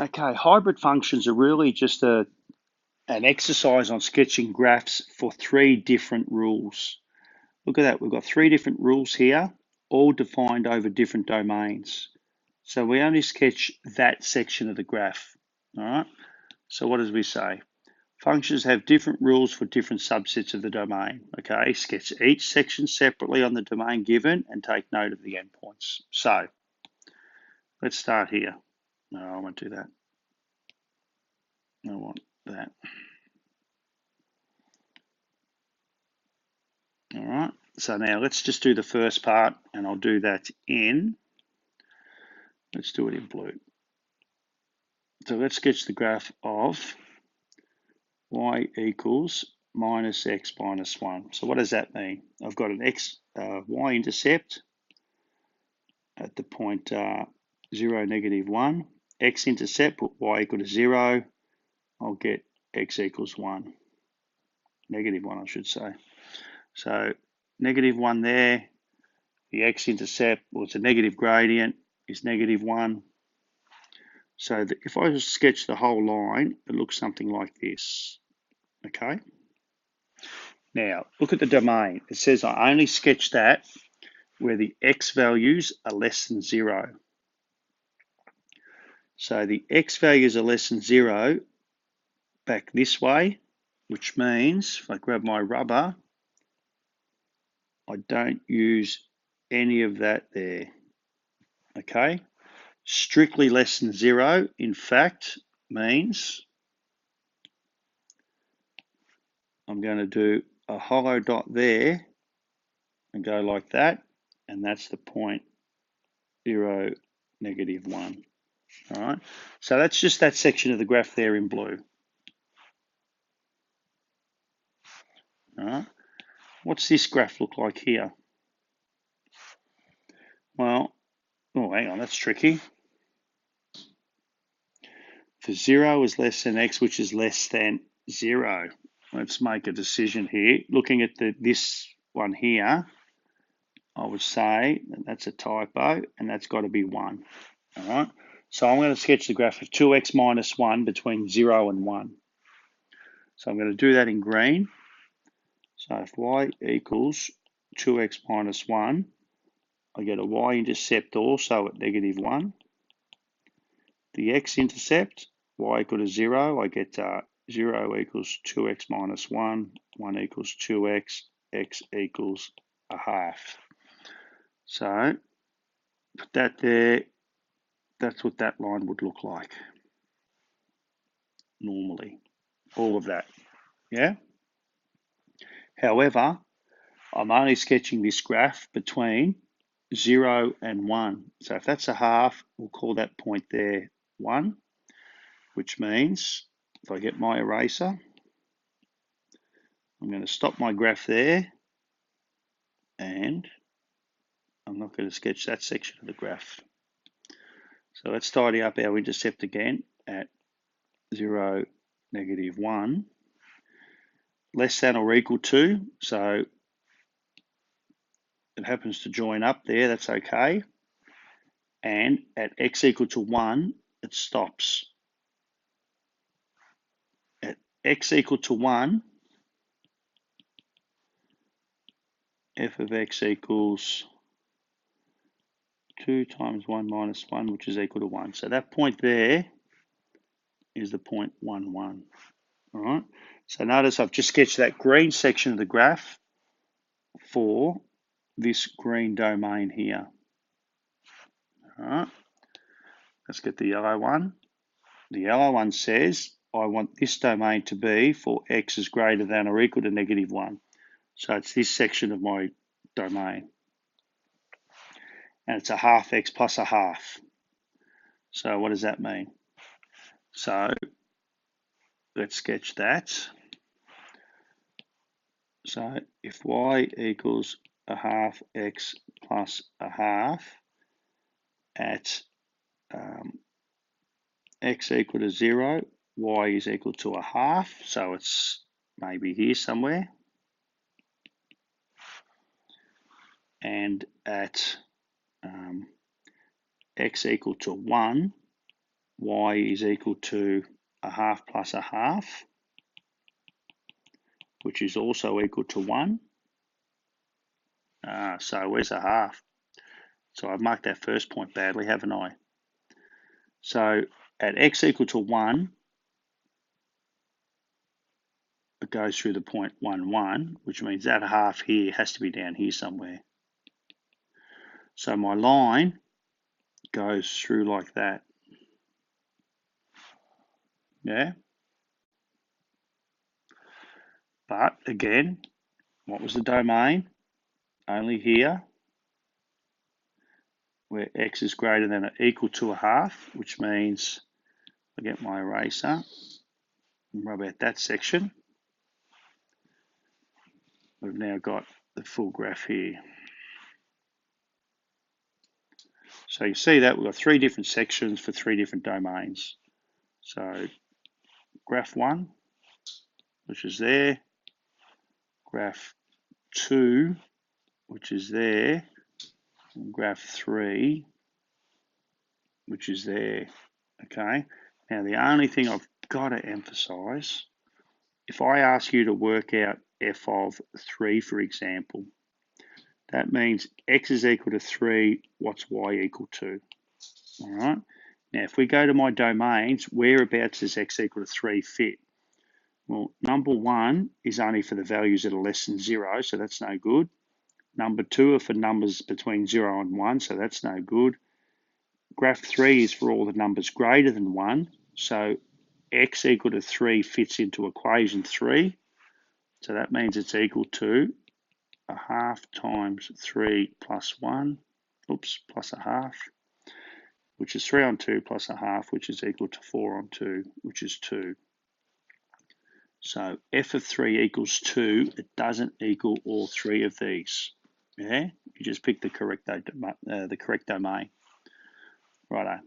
Okay, hybrid functions are really just an exercise on sketching graphs for three different rules. Look at that, we've got three different rules here, all defined over different domains. So we only sketch that section of the graph, all right? So what does we say? Functions have different rules for different subsets of the domain, okay? Sketch each section separately on the domain given and take note of the endpoints. So let's start here. No, I won't do that. I want that. All right, so now let's just do the first part, and I'll do that let's do it in blue. So let's sketch the graph of y equals minus x minus 1. So what does that mean? I've got an y-intercept at the point 0, negative 1. X-intercept, put y equal to 0. I'll get x equals 1. Negative 1, I should say. So negative 1 there. The x-intercept, well, it's a negative gradient, is negative 1. So if I just sketch the whole line, it looks something like this, okay? Now, look at the domain. It says I only sketch that where the x values are less than 0. So the x values are less than 0 back this way, which means if I grab my rubber, I don't use any of that there, okay? Strictly less than 0, in fact, means I'm going to do a hollow dot there and go like that, and that's the point 0, negative 1. All right, so that's just that section of the graph there in blue. All right, what's this graph look like here? Well, oh, hang on, that's tricky. For 0 is less than x, which is less than 0. Let's make a decision here. Looking at this one here, I would say that that's a typo, and that's got to be 1. All right, so I'm going to sketch the graph of 2x minus 1 between 0 and 1. So I'm going to do that in green. So if y equals 2x minus 1, I get a y-intercept also at negative 1. The x-intercept, y equal to 0, I get 0 equals 2x minus 1, 1 equals 2x, x equals a half. So put that there, that's what that line would look like normally, all of that, yeah? However, I'm only sketching this graph between 0 and 1. So if that's a half, we'll call that point there 1, which means if I get my eraser, I'm going to stop my graph there, and I'm not going to sketch that section of the graph. So let's tidy up our intercept again at 0, negative 1, less than or equal to, so it happens to join up there, that's okay. And at x equal to 1, it stops. At x equal to 1, f of x equals 2 times 1 minus 1, which is equal to 1. So that point there is the point 1, 1. All right. So notice I've just sketched that green section of the graph for this green domain here. All right. Let's get the yellow one. The yellow one says I want this domain to be for x is greater than or equal to negative 1. So it's this section of my domain. And it's a half x plus a half. So what does that mean? So let's sketch that. So if y equals a half x plus a half at x equal to 0, y is equal to a half, so it's maybe here somewhere. And at x equal to 1, y is equal to a half plus a half, which is also equal to 1. So where's a half? So I've marked that first point badly, haven't I? So at x equal to 1, it goes through the point 1, 1, which means that half here has to be down here somewhere. So my line goes through like that. Yeah? But again, what was the domain? Only here, where x is greater than or equal to a half, which means I get my eraser and rub out that section. We've now got the full graph here. So you see that we've got 3 different sections for 3 different domains. So graph 1, which is there, graph 2, which is there, and graph 3, which is there. Okay. Now the only thing I've got to emphasize, if I ask you to work out f of 3, for example, that means x is equal to 3, what's y equal to? All right. Now, if we go to my domains, whereabouts does x equal to 3 fit? Well, number 1 is only for the values that are less than 0, so that's no good. Number 2 are for numbers between 0 and 1, so that's no good. Graph 3 is for all the numbers greater than 1, so x equal to 3 fits into equation 3, so that means it's equal to a half times 3 plus 1, plus a half, which is 3 on 2 plus a half, which is equal to 4 on 2, which is 2. So f of 3 equals 2. It doesn't equal all 3 of these. Yeah, you just pick the correct domain. Righto.